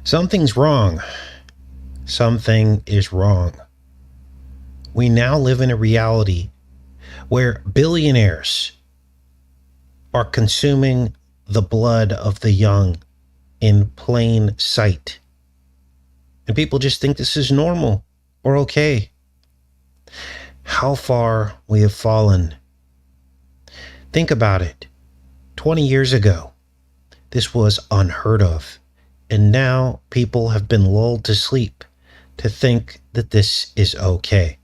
Something's wrong. Something is wrong. We now live in a reality where billionaires are consuming the blood of the young in plain sight. And people just think this is normal or okay. How far we have fallen. Think about it. 20 years ago, this was unheard of. And now people have been lulled to sleep to think that this is okay.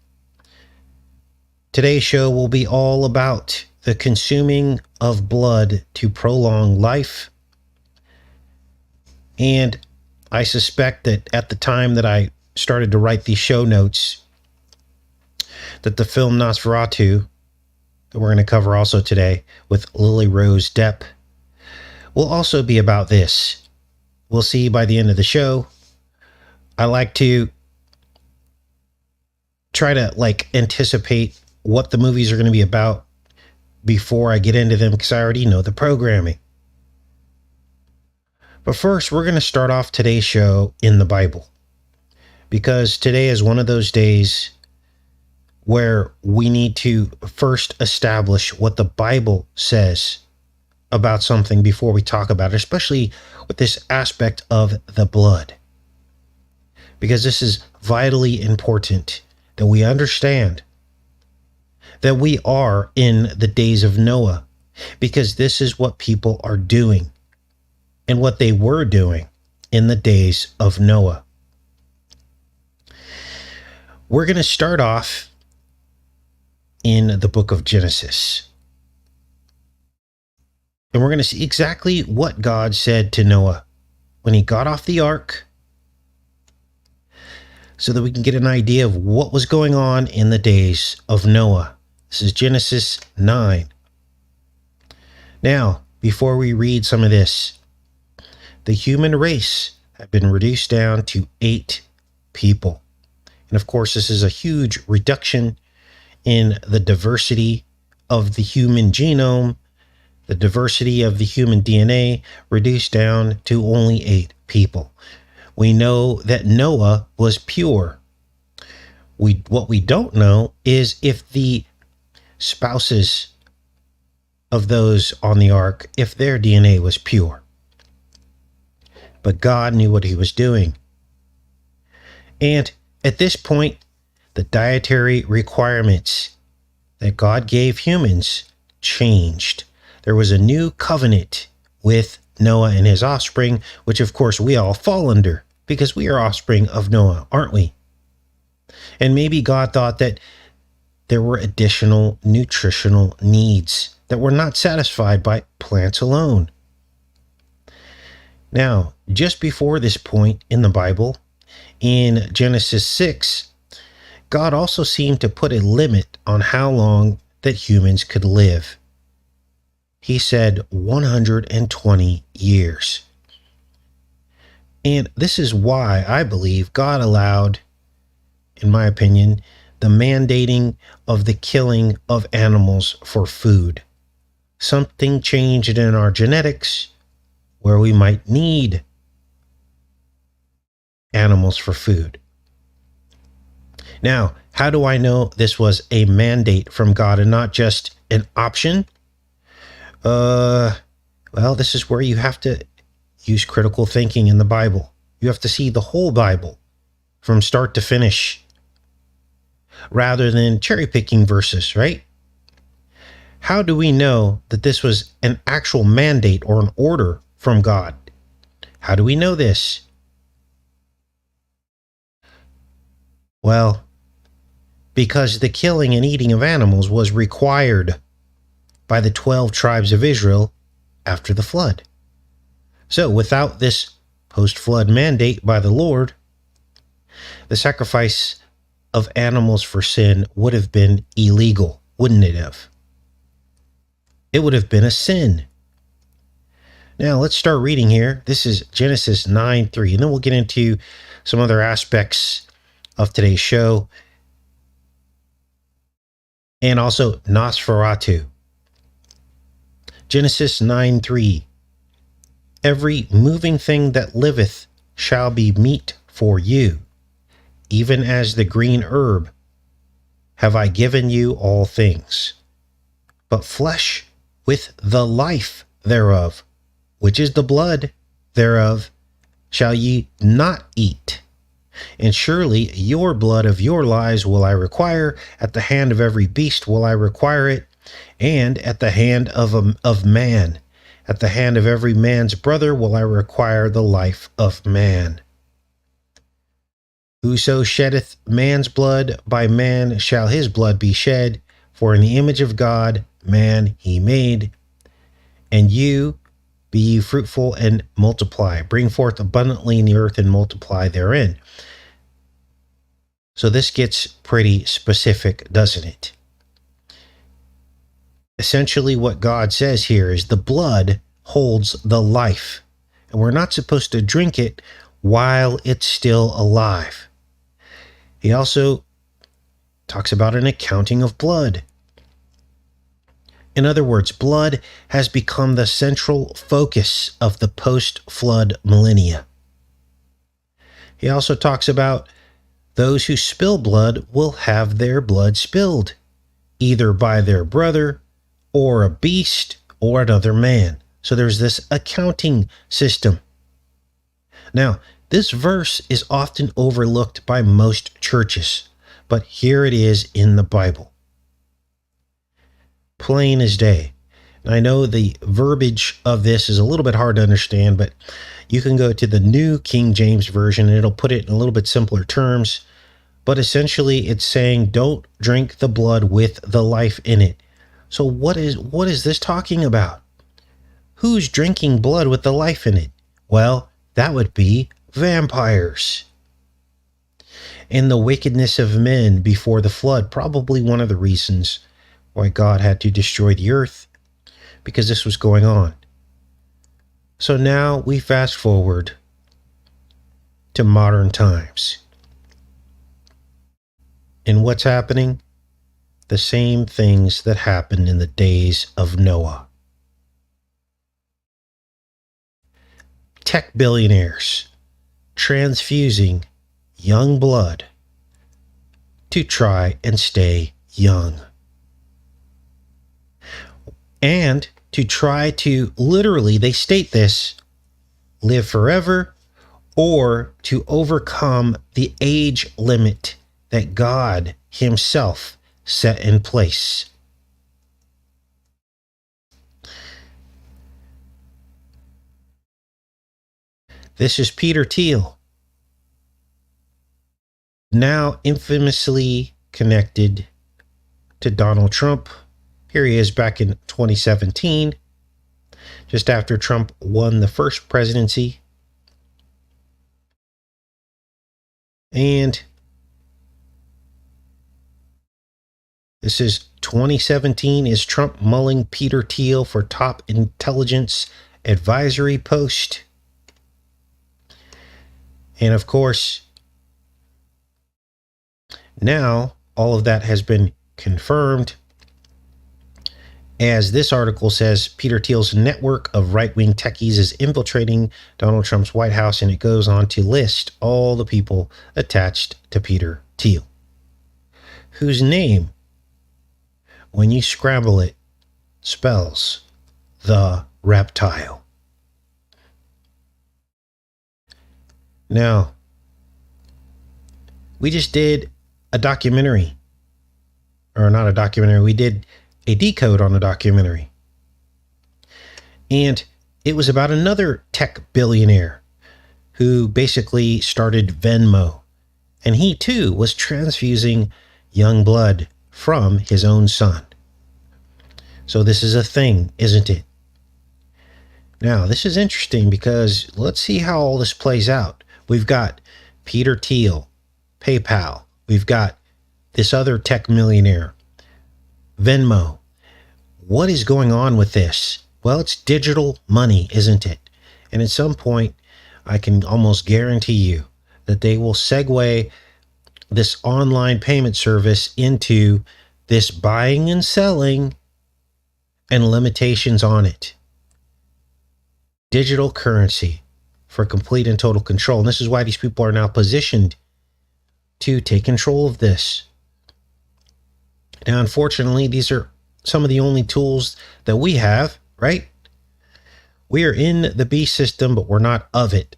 Today's show will be all about the consuming of blood to prolong life. And I suspect that at the time that I started to write these show notes, that the film Nosferatu, that we're going to cover also today with Lily Rose Depp, will also be about this. We'll see by the end of the show. I like to try to anticipate what the movies are going to be about before I get into them, because I already know the programming. But first, we're going to start off today's show in the Bible, because today is one of those days where we need to first establish what the Bible says about something before we talk about it, especially with this aspect of the blood. Because this is vitally important that we understand that we are in the days of Noah, because this is what people are doing and what they were doing in the days of Noah. We're going to start off in the book of Genesis. And we're going to see exactly what God said to Noah when he got off the ark, so that we can get an idea of what was going on in the days of Noah. This is Genesis 9. Now, before we read some of this, the human race had been reduced down to 8 people. And of course, this is a huge reduction in the diversity of the human genome, the diversity of the human DNA, reduced down to only 8 people. We know that Noah was pure. What we don't know is if the spouses of those on the ark, if their DNA was pure. But God knew what he was doing. And at this point, the dietary requirements that God gave humans changed. There was a new covenant with Noah and his offspring, which of course we all fall under, because we are offspring of Noah, aren't we? And maybe God thought that there were additional nutritional needs that were not satisfied by plants alone. Now, just before this point in the Bible, in Genesis 6, God also seemed to put a limit on how long that humans could live. He said 120 years. And this is why I believe God allowed, in my opinion, the mandating of the killing of animals for food. Something changed in our genetics where we might need animals for food. Now, how do I know this was a mandate from God and not just an option? Well, this is where you have to use critical thinking in the Bible. You have to see the whole Bible from start to finish, rather than cherry picking verses, right? How do we know that this was an actual mandate or an order from God? How do we know this? Well, because the killing and eating of animals was required by the 12 tribes of Israel after the flood. So without this post-flood mandate by the Lord, the sacrifice of animals for sin would have been illegal, wouldn't it have? It would have been a sin. Now let's start reading here. This is Genesis 9:3, and then we'll get into some other aspects of today's show, and also Nosferatu. Genesis 9:3. Every moving thing that liveth shall be meat for you, even as the green herb have I given you all things. But flesh with the life thereof, which is the blood thereof, shall ye not eat. And surely your blood of your lives will I require, at the hand of every beast will I require it, and at the hand of man, at the hand of every man's brother will I require the life of man. Whoso sheddeth man's blood, by man shall his blood be shed, for in the image of God man he made. And you, be ye fruitful and multiply, bring forth abundantly in the earth and multiply therein. So this gets pretty specific, doesn't it? Essentially what God says here is the blood holds the life, and we're not supposed to drink it while it's still alive. He also talks about an accounting of blood. In other words, blood has become the central focus of the post-flood millennia. He also talks about those who spill blood will have their blood spilled, either by their brother or a beast or another man. So there's this accounting system. Now, this verse is often overlooked by most churches, but here it is in the Bible. Plain as day. And I know the verbiage of this is a little bit hard to understand, but you can go to the New King James Version and it'll put it in a little bit simpler terms. But essentially it's saying don't drink the blood with the life in it. So what is this talking about? Who's drinking blood with the life in it? Well, that would be vampires. And the wickedness of men before the flood, probably one of the reasons why God had to destroy the earth, because this was going on. So now we fast forward to modern times. And what's happening? The same things that happened in the days of Noah. Tech billionaires transfusing young blood to try and stay young. And to try to, literally, they state this, live forever, or to overcome the age limit that God himself set in place. This is Peter Thiel, now infamously connected to Donald Trump. Here he is back in 2017, just after Trump won the first presidency. And this is 2017. Is Trump mulling Peter Thiel for top intelligence advisory post? And of course, now all of that has been confirmed. As this article says, Peter Thiel's network of right-wing techies is infiltrating Donald Trump's White House, and it goes on to list all the people attached to Peter Thiel, whose name, when you scramble it, spells the Reptile. Now, we just did a documentary, or not a documentary, we did a decode on a documentary. And it was about another tech billionaire who basically started Venmo. And he too was transfusing young blood from his own son. So this is a thing, isn't it? Now, this is interesting because let's see how all this plays out. We've got Peter Thiel, PayPal. We've got this other tech millionaire, Venmo. What is going on with this? Well, it's digital money, isn't it? And at some point, I can almost guarantee you that they will segue this online payment service into this buying and selling and limitations on it. Digital currency. for complete and total control. And this is why these people are now positioned to take control of this. Now, unfortunately, these are some of the only tools that we have, right? We are in the beast system, but we're not of it.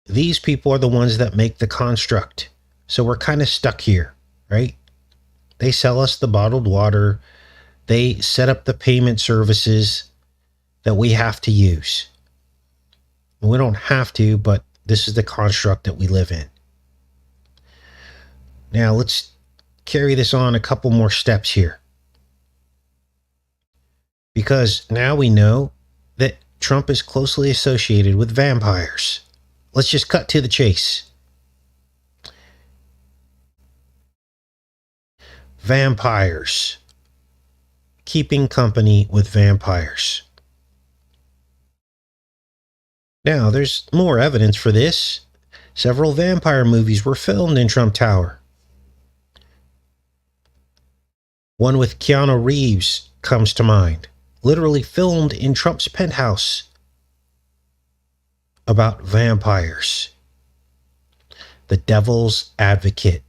These people are the ones that make the construct. So we're kind of stuck here, right? They sell us the bottled water. They set up the payment services that we have to use. We don't have to, but this is the construct that we live in. Now, let's carry this on a couple more steps here. Because now we know that Trump is closely associated with vampires. Let's just cut to the chase. Vampires. Keeping company with vampires. Now, there's more evidence for this. Several vampire movies were filmed in Trump Tower. One with Keanu Reeves comes to mind. Literally filmed in Trump's penthouse. About vampires. The Devil's Advocate.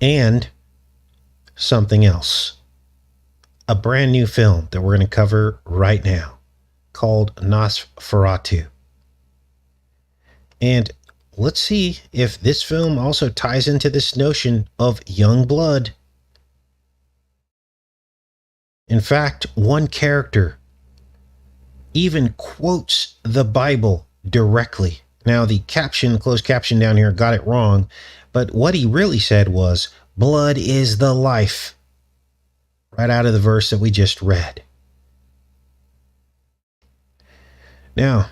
And something else. A brand new film that we're going to cover right now called Nosferatu. And let's see if this film also ties into this notion of young blood. In fact, one character even quotes the Bible directly. Now, the caption, closed caption down here, got it wrong, but what he really said was, "Blood is the life," right out of the verse that we just read. Now,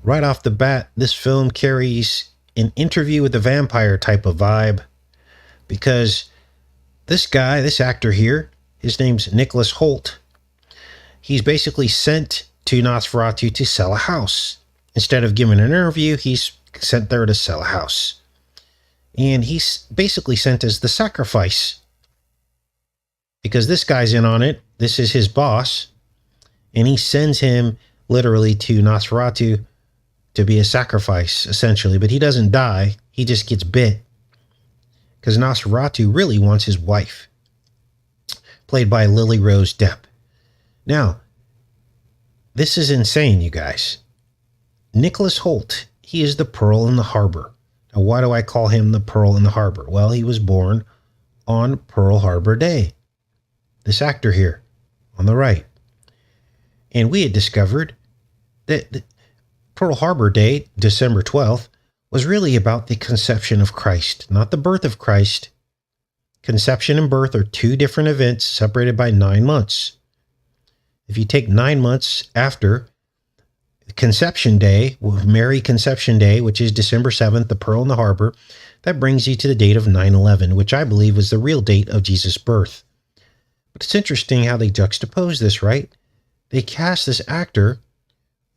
right off the bat, this film carries an interview with a vampire type of vibe, because this guy, this actor here, his name's Nicholas Hoult. He's basically sent to Nosferatu to sell a house. Instead of giving an interview, he's sent there to sell a house. And he's basically sent as the sacrifice. Because this guy's in on it. This is his boss. And he sends him literally to Nosferatu to be a sacrifice, essentially. But he doesn't die. He just gets bit. Because Nosferatu really wants his wife. Played by Lily Rose Depp. Now, this is insane, you guys. Nicholas Hoult, he is the pearl in the harbor. Now, why do I call him the pearl in the harbor? Well, he was born on Pearl Harbor Day. This actor here on the right. And we had discovered that Pearl Harbor Day, December 12th, was really about the conception of Christ, not the birth of Christ. Conception and birth are two different events separated by 9 months. If you take 9 months after Conception Day, Mary Conception Day, which is December 7th, the Pearl in the Harbor, that brings you to the date of 9/11, which I believe was the real date of Jesus' birth. But it's interesting how they juxtapose this, right? They cast this actor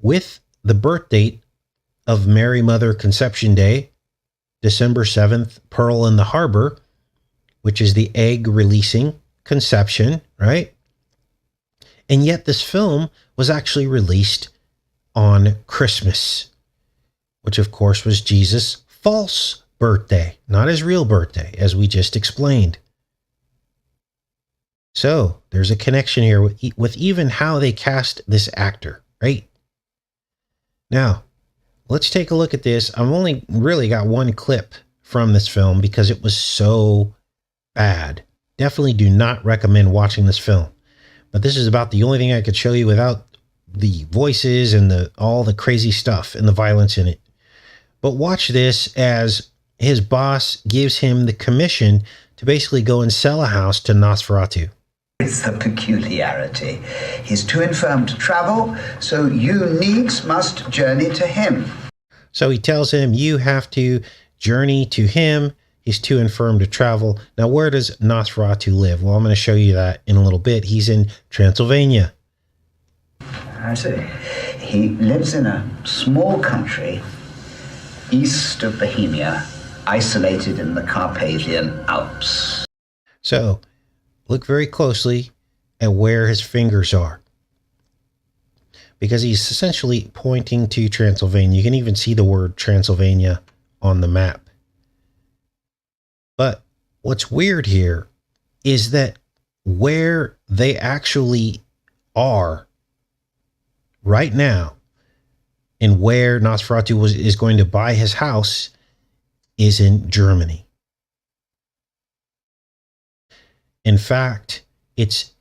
with the birth date of Mary Mother Conception Day, December 7th, Pearl in the Harbor, which is the egg releasing conception, right? And yet this film was actually released on Christmas, which of course was Jesus' false birthday, not his real birthday, as we just explained. So there's a connection here with even how they cast this actor, right? Now, let's take a look at this. I've only really got one clip from this film because it was so bad. Definitely do not recommend watching this film. But this is about the only thing I could show you without the voices and all the crazy stuff and the violence in it. But watch this as his boss gives him the commission to basically go and sell a house to Nosferatu. It's the peculiarity. He's too infirm to travel, so you needs must journey to him. So he tells him, you have to journey to him. He's too infirm to travel. Now, where does Nosferatu live? Well, I'm going to show you that in a little bit. He's in Transylvania. I see. He lives in a small country east of Bohemia, isolated in the Carpathian Alps. So, look very closely at where his fingers are. because he's essentially pointing to Transylvania. You can even see the word Transylvania on the map. But what's weird here is that where they actually are right now and where Nosferatu is going to buy his house is in Germany. In fact, it's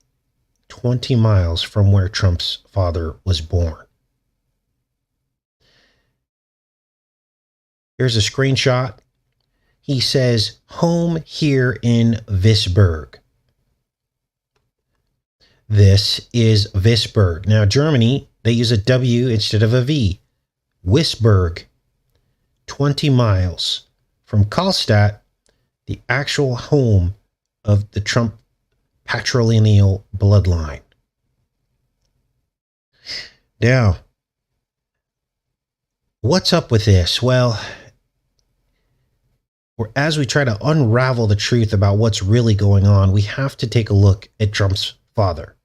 20 miles from where Trump's father was born. Here's a screenshot. He says, home here in Visburg. This is Visburg. Now, Germany, they use a W instead of a V. Wisburg, 20 miles from Karlstadt, the actual home of the Trump patrilineal bloodline. Now, what's up with this? Well, as we try to unravel the truth about what's really going on, we have to take a look at Trump's father,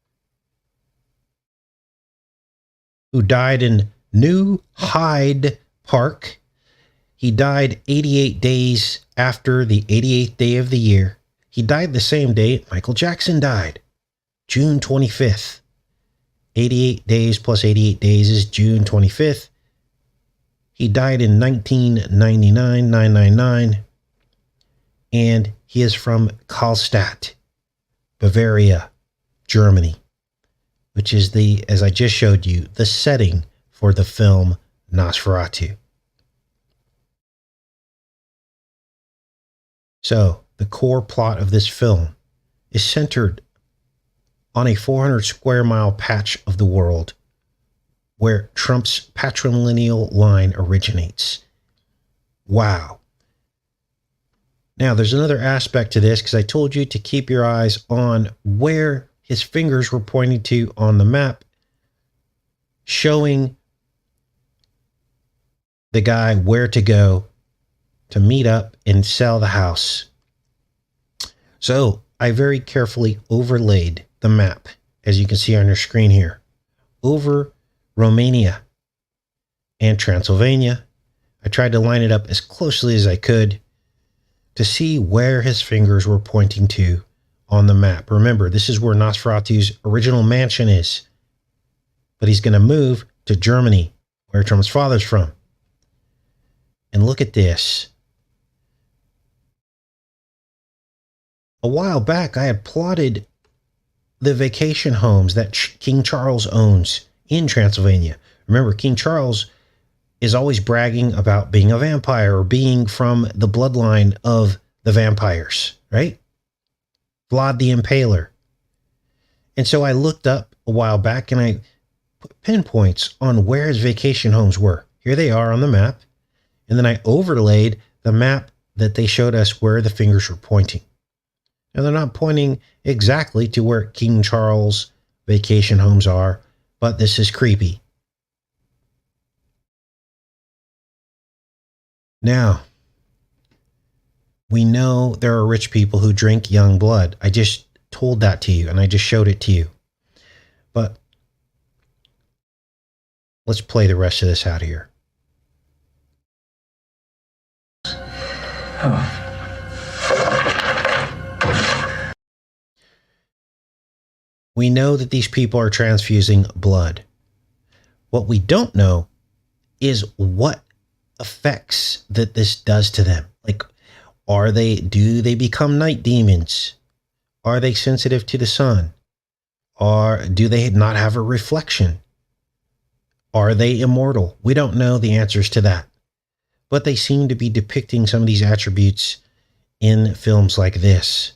who died in New Hyde Park. He died 88 days after the 88th day of the year. He died the same day Michael Jackson died, June 25th. 88 days plus 88 days is June 25th. He died in 1999, 999. And he is from Karlstadt, Bavaria, Germany, which is as I just showed you, the setting for the film Nosferatu. So, the core plot of this film is centered on a 400 square mile patch of the world where Trump's patrilineal line originates. Wow. Now, there's another aspect to this, because I told you to keep your eyes on where his fingers were pointing to on the map, showing the guy where to go to meet up and sell the house. So I very carefully overlaid the map, as you can see on your screen here, over Romania and Transylvania. I tried to line it up as closely as I could to see where his fingers were pointing to on the map. Remember, this is where Nosferatu's original mansion is, but he's going to move to Germany, where Trump's father's from. And look at this. A while back, I had plotted the vacation homes that King Charles owns in Transylvania. Remember, King Charles is always bragging about being a vampire or being from the bloodline of the vampires, right? Vlad the Impaler. And so I looked up a while back and I put pinpoints on where his vacation homes were. Here they are on the map. And then I overlaid the map that they showed us where the fingers were pointing. Now, they're not pointing exactly to where King Charles' vacation homes are, but this is creepy. Now, we know there are rich people who drink young blood. I just told that to you, and I just showed it to you. But let's play the rest of this out here. Oh. We know that these people are transfusing blood. What we don't know is what effects that this does to them. Like, do they become night demons? Are they sensitive to the sun? Or do they not have a reflection? Are they immortal? We don't know the answers to that. But they seem to be depicting some of these attributes in films like this.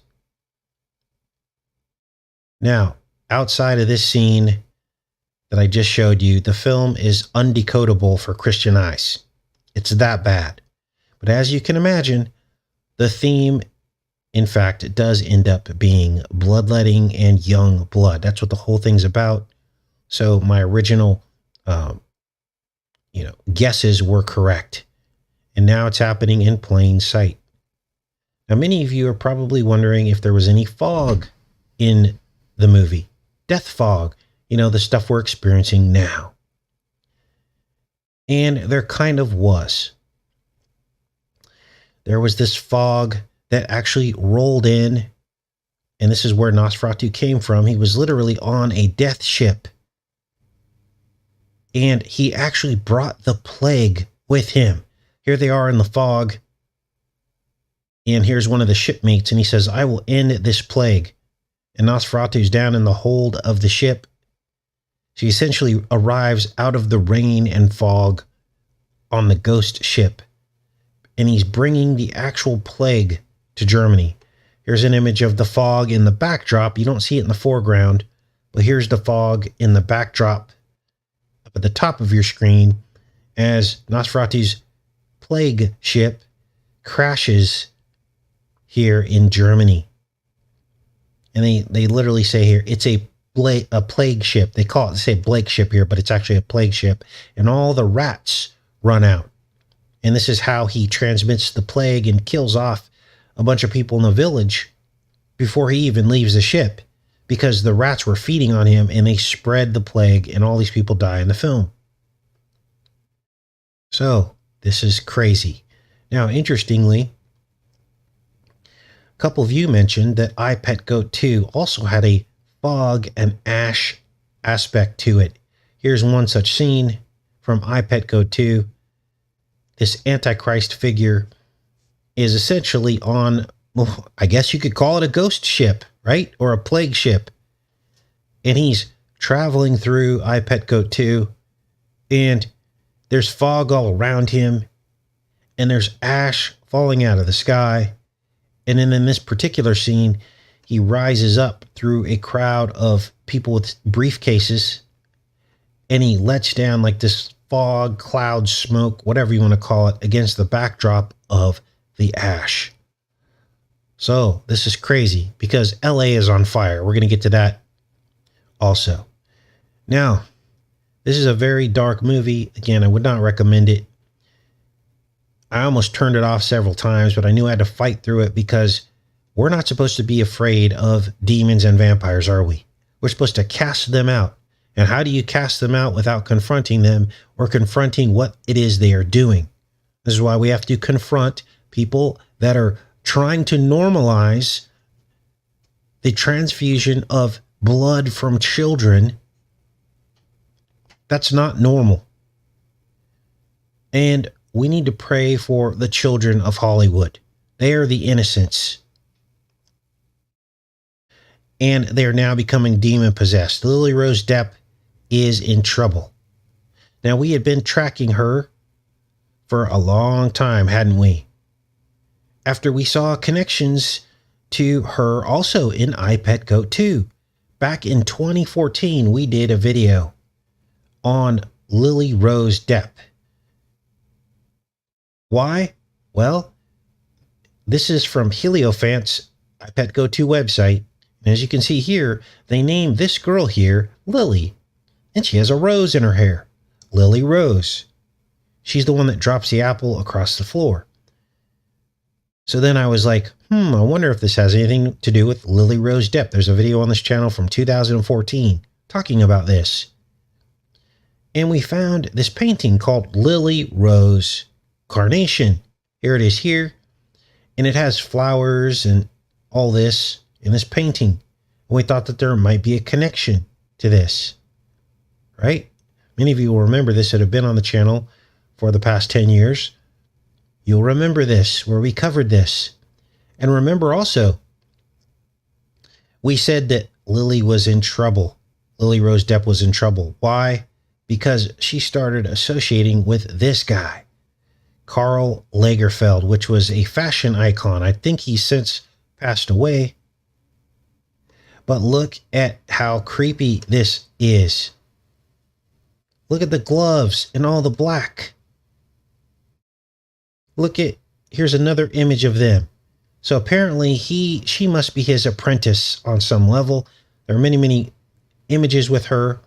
Now, outside of this scene that I just showed you, the film is undecodable for Christian eyes. It's that bad. But as you can imagine, the theme, in fact, does end up being bloodletting and young blood. That's what the whole thing's about. So my original, guesses were correct. And now it's happening in plain sight. Now, many of you are probably wondering if there was any fog in the movie. Death fog, the stuff we're experiencing now. And there kind of was. There was this fog that actually rolled in, and this is where Nosferatu came from. He was literally on a death ship, and he actually brought the plague with him. Here they are in the fog, and here's one of the shipmates, and he says, I will end this plague. And Nosferatu's down in the hold of the ship. She essentially arrives out of the rain and fog on the ghost ship, and he's bringing the actual plague to Germany. Here's an image of the fog in the backdrop. You don't see it in the foreground, but here's the fog in the backdrop up at the top of your screen as Nosferatu's plague ship crashes here in Germany. And they literally say here, it's a plague ship. They say Blake ship here, but it's actually a plague ship. And all the rats run out. And this is how he transmits the plague and kills off a bunch of people in the village before he even leaves the ship, because the rats were feeding on him and they spread the plague, and all these people die in the film. So this is crazy. Now, interestingly, a couple of you mentioned that I, Pet Goat 2 also had a fog and ash aspect to it. Here's one such scene from I, Pet Goat 2. This Antichrist figure is essentially on, well, I guess you could call it a ghost ship, right? Or a plague ship. And he's traveling through I, Pet Goat 2, and there's fog all around him, and there's ash falling out of the sky. And then in this particular scene, he rises up through a crowd of people with briefcases, and he lets down like this fog, cloud, smoke, whatever you want to call it, against the backdrop of the ash. So this is crazy because LA is on fire. We're going to get to that also. Now, this is a very dark movie. Again, I would not recommend it. I almost turned it off several times, but I knew I had to fight through it because we're not supposed to be afraid of demons and vampires, are we? We're supposed to cast them out. And how do you cast them out without confronting them or confronting what it is they are doing? This is why we have to confront people that are trying to normalize the transfusion of blood from children. That's not normal. And we need to pray for the children of Hollywood. They are the innocents. And they are now becoming demon possessed. Lily Rose Depp is in trouble. Now, we had been tracking her for a long time, hadn't we? After we saw connections to her also in I, Pet Goat 2. Back in 2014, we did a video on Lily Rose Depp. Why? Well, this is from Heliophan's I, Pet Goat 2 website. And as you can see here, they named this girl here Lily. And she has a rose in her hair. Lily Rose. She's the one that drops the apple across the floor. So then I was like, I wonder if this has anything to do with Lily Rose Depp. There's a video on this channel from 2014 talking about this. And we found this painting called Lily Rose Carnation. Here it is here. And it has flowers and all this in this painting. And we thought that there might be a connection to this. Right? Many of you will remember this that have been on the channel for the past 10 years. You'll remember this, where we covered this. And remember also, we said that Lily was in trouble. Lily Rose Depp was in trouble. Why? Because she started associating with this guy, Karl Lagerfeld, which was a fashion icon. I think he's since passed away. But look at how creepy this is. Look at the gloves and all the black. Look at, here's another image of them. So apparently she must be his apprentice on some level. There are many, many images with her.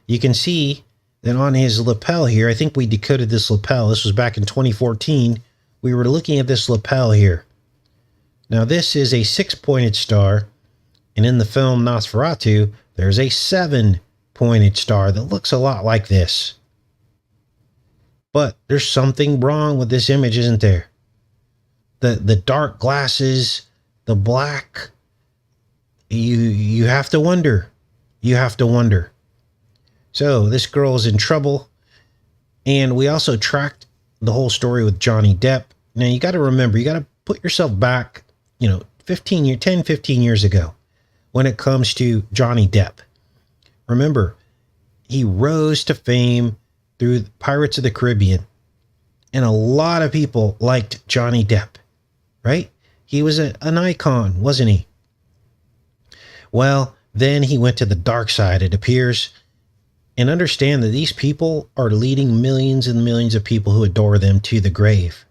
You can see that on his lapel here, I think we decoded this lapel. This was back in 2014. We were looking at this lapel here. Now this is a 6-pointed star. And in the film Nosferatu, there's a 7-pointed star that looks a lot like this. But there's something wrong with this image, isn't there? The dark glasses, the black. You have to wonder. You have to wonder. So this girl is in trouble. And we also tracked the whole story with Johnny Depp. Now you got to remember, you got to put yourself back, 15 years ago when it comes to Johnny Depp. Remember, he rose to fame through Pirates of the Caribbean. And a lot of people liked Johnny Depp, right? He was an icon, wasn't he? Well, then he went to the dark side, it appears. And understand that these people are leading millions and millions of people who adore them to the grave.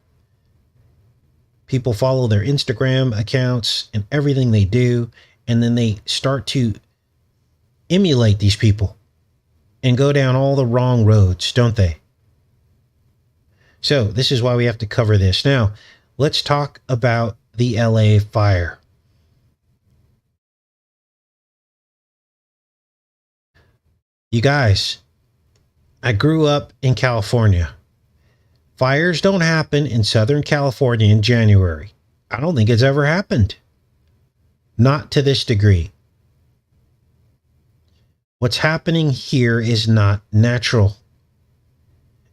People follow their Instagram accounts and everything they do, and then they start to emulate these people and go down all the wrong roads, don't they? So this is why we have to cover this. Now, let's talk about the LA fire. You guys, I grew up in California. Fires don't happen in Southern California in January. I don't think it's ever happened. Not to this degree. What's happening here is not natural.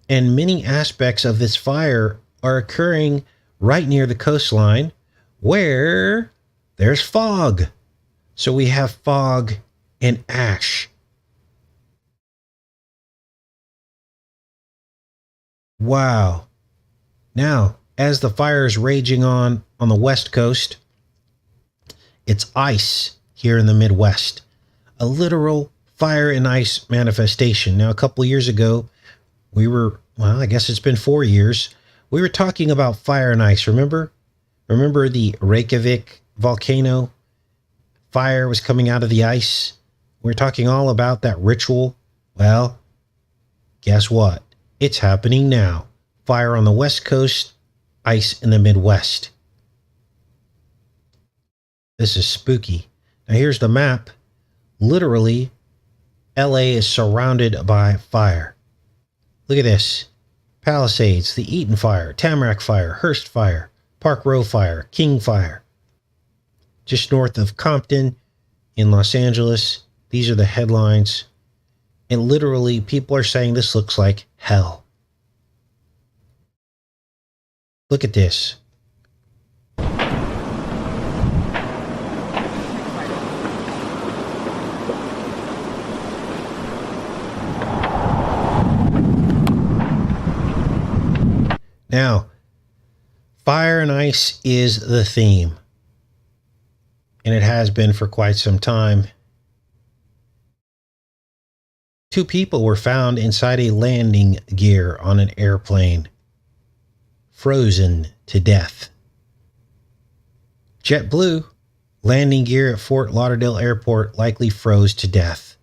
And many aspects of this fire are occurring right near the coastline where there's fog. So we have fog and ash. Wow. Now, as the fire is raging on the West Coast, it's ice here in the Midwest. A literal fire and ice manifestation. Now, a couple of years ago, I guess it's been 4 years, we were talking about fire and ice, remember? Remember the Reykjavik volcano? Fire was coming out of the ice. We were talking all about that ritual. Well, guess what? It's happening now. Fire on the West Coast, ice in the Midwest. This is spooky. Now here's the map. Literally, LA is surrounded by fire. Look at this. Palisades, the Eaton Fire, Tamarack Fire, Hearst Fire, Park Row Fire, King Fire. Just north of Compton in Los Angeles. These are the headlines. And literally, people are saying this looks like hell. Look at this. Now, fire and ice is the theme. And it has been for quite some time. 2 people were found inside a landing gear on an airplane, frozen to death. JetBlue landing gear at Fort Lauderdale Airport likely froze to death.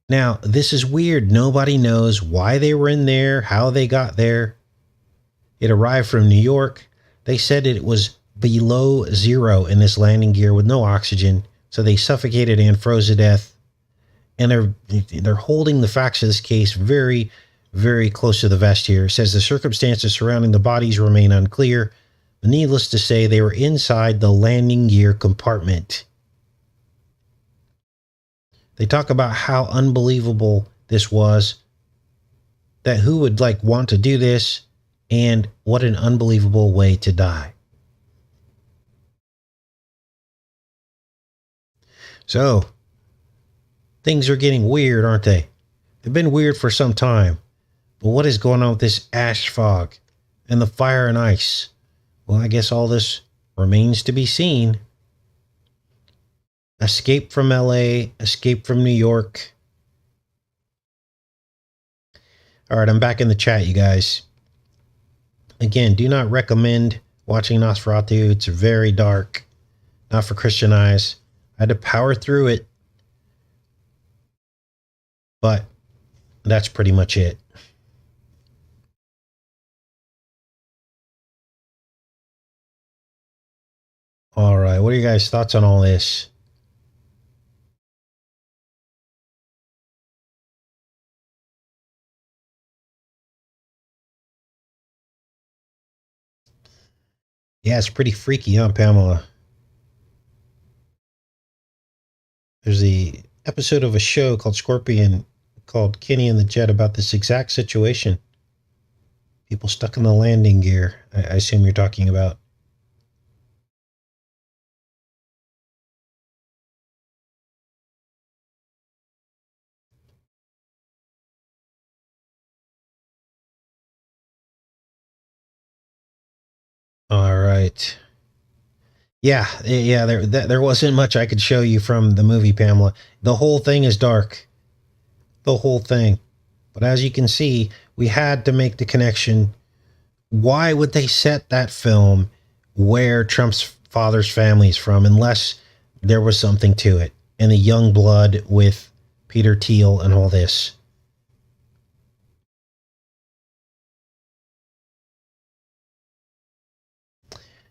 Now, this is weird. Nobody knows why they were in there, how they got there. It arrived from New York. They said it was below zero in this landing gear with no oxygen, so they suffocated and froze to death. And they're holding the facts of this case very, very close to the vest here. It says the circumstances surrounding the bodies remain unclear. But needless to say, they were inside the landing gear compartment. They talk about how unbelievable this was, that who would want to do this, and what an unbelievable way to die. So, things are getting weird, aren't they? They've been weird for some time. But what is going on with this ash fog and the fire and ice? Well, I guess all this remains to be seen. Escape from LA, escape from New York. All right, I'm back in the chat, you guys. Again, do not recommend watching Nosferatu. It's very dark, not for Christian eyes. I had to power through it. But that's pretty much it. All right, what are you guys' thoughts on all this? Yeah, it's pretty freaky, huh, Pamela? There's a episode of a show called Scorpion called Kenny and the Jet about this exact situation. People stuck in the landing gear. I assume you're talking about. All right. Yeah. There wasn't much I could show you from the movie, Pamela. The whole thing is dark. The whole thing. But as you can see, we had to make the connection. Why would they set that film where Trump's father's family is from unless there was something to it? And the young blood with Peter Thiel and all this.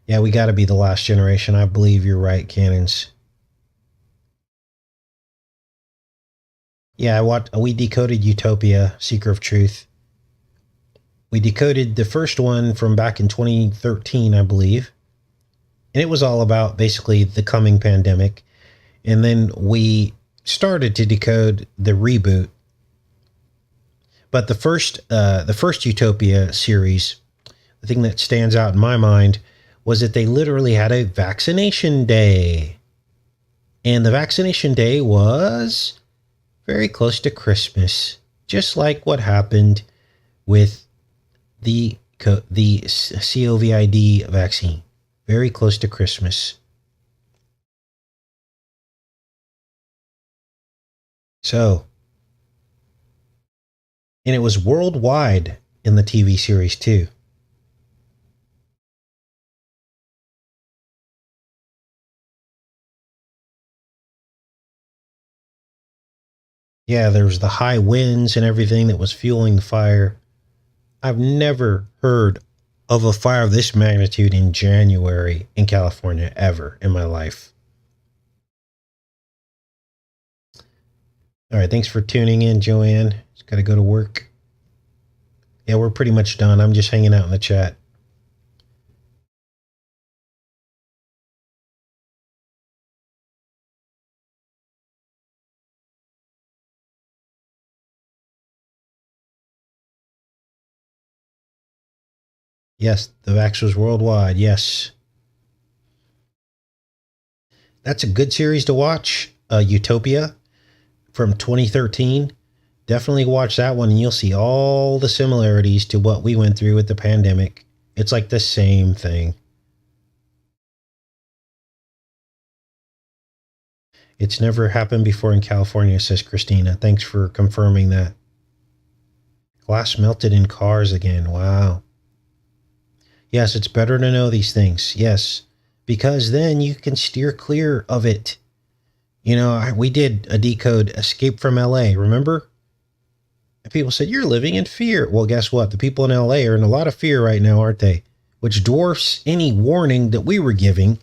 Yeah, we got to be the last generation. I believe you're right, Cannons. Yeah, we decoded Utopia, Seeker of Truth. We decoded the first one from back in 2013, I believe. And it was all about basically the coming pandemic. And then we started to decode the reboot. But the first Utopia series, the thing that stands out in my mind was that they literally had a vaccination day. And the vaccination day was very close to Christmas, just like what happened with the COVID vaccine. Very close to Christmas. So, and it was worldwide in the TV series too. Yeah, there was the high winds and everything that was fueling the fire. I've never heard of a fire of this magnitude in January in California ever in my life. All right, thanks for tuning in, Joanne. Just got to go to work. Yeah, we're pretty much done. I'm just hanging out in the chat. Yes, the vax was worldwide. Yes. That's a good series to watch. Utopia from 2013. Definitely watch that one and you'll see all the similarities to what we went through with the pandemic. It's like the same thing. It's never happened before in California, says Christina. Thanks for confirming that. Glass melted in cars again. Wow. Yes, it's better to know these things. Yes, because then you can steer clear of it. You know, we did a decode Escape from LA, remember? And people said, you're living in fear. Well, guess what? The people in LA are in a lot of fear right now, aren't they? Which dwarfs any warning that we were giving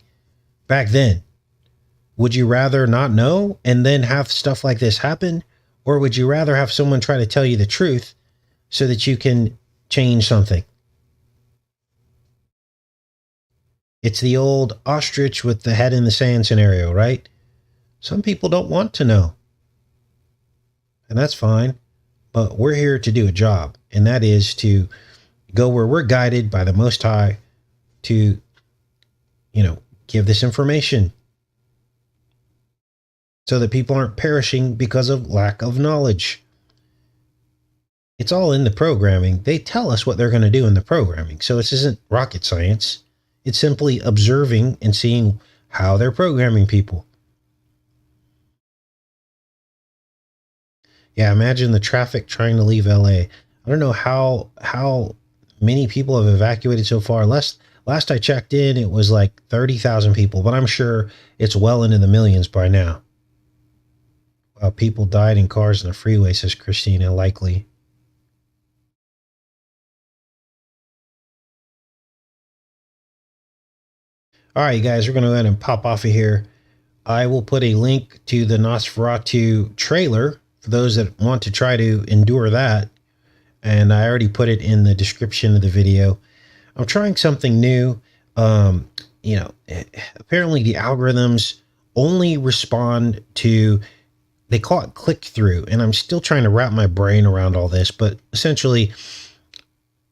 back then. Would you rather not know and then have stuff like this happen? Or would you rather have someone try to tell you the truth so that you can change something? It's the old ostrich with the head in the sand scenario, right? Some people don't want to know. And that's fine. But we're here to do a job. And that is to go where we're guided by the Most High to, give this information so that people aren't perishing because of lack of knowledge. It's all in the programming. They tell us what they're going to do in the programming. So this isn't rocket science. It's simply observing and seeing how they're programming people. Yeah, imagine the traffic trying to leave LA. I don't know how many people have evacuated so far. Last I checked in, it was like 30,000 people, but I'm sure it's well into the millions by now. People died in cars on the freeway, says Christina, likely. All right, guys, we're going to go ahead and pop off of here. I will put a link to the Nosferatu trailer for those that want to try to endure that. And I already put it in the description of the video. I'm trying something new. um, apparently the algorithms only respond to, they call it click through. And I'm still trying to wrap my brain around all this, but essentially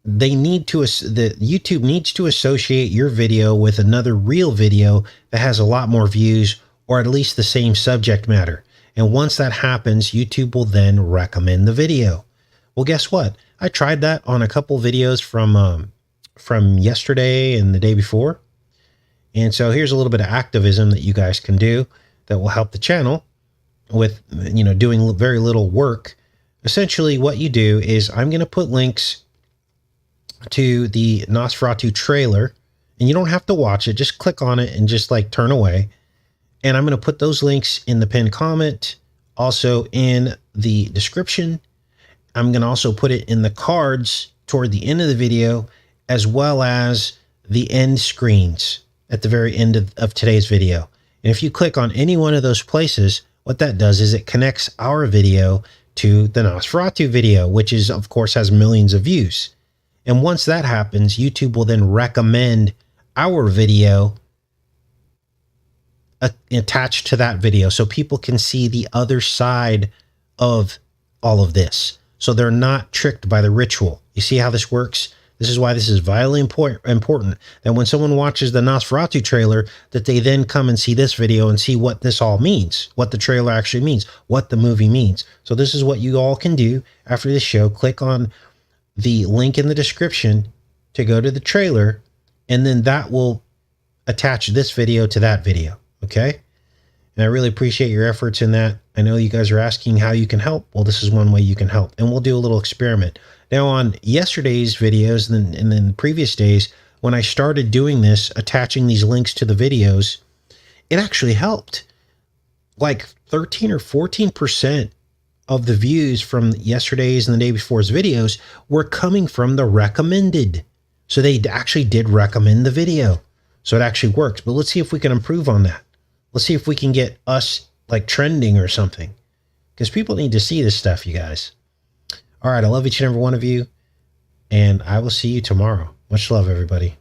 the YouTube needs to associate your video with another real video that has a lot more views, or at least the same subject matter. And once that happens, YouTube will then recommend the video. Well, guess what? I tried that on a couple videos from yesterday and the day before. And so here's a little bit of activism that you guys can do that will help the channel with, doing very little work. Essentially what you do is I'm going to put links to the Nosferatu trailer, and you don't have to watch it. Just click on it and just like turn away. And I'm going to put those links in the pinned comment, also in the description. I'm going to also put it in the cards toward the end of the video, as well as the end screens at the very end of today's video. And if you click on any one of those places, what that does is it connects our video to the Nosferatu video, which is, of course, has millions of views. And once that happens, YouTube will then recommend our video attached to that video, so people can see the other side of all of this. So they're not tricked by the ritual. You see how this works? This is why this is vitally important that when someone watches the Nosferatu trailer, that they then come and see this video and see what this all means, what the trailer actually means, what the movie means. So this is what you all can do after this show. Click on the link in the description to go to the trailer, and then that will attach this video to that video. Okay. And I really appreciate your efforts in that. I know you guys are asking how you can help. Well, this is one way you can help, and we'll do a little experiment. Now, on yesterday's videos and then the previous days, when I started doing this, attaching these links to the videos, it actually helped. Like 13 or 14% of the views from yesterday's and the day before's videos were coming from the recommended. So they actually did recommend the video. So it actually works. But let's see if we can improve on that. Let's see if we can get us like trending or something, because people need to see this stuff, you guys. All right. I love each and every one of you, and I will see you tomorrow. Much love, everybody.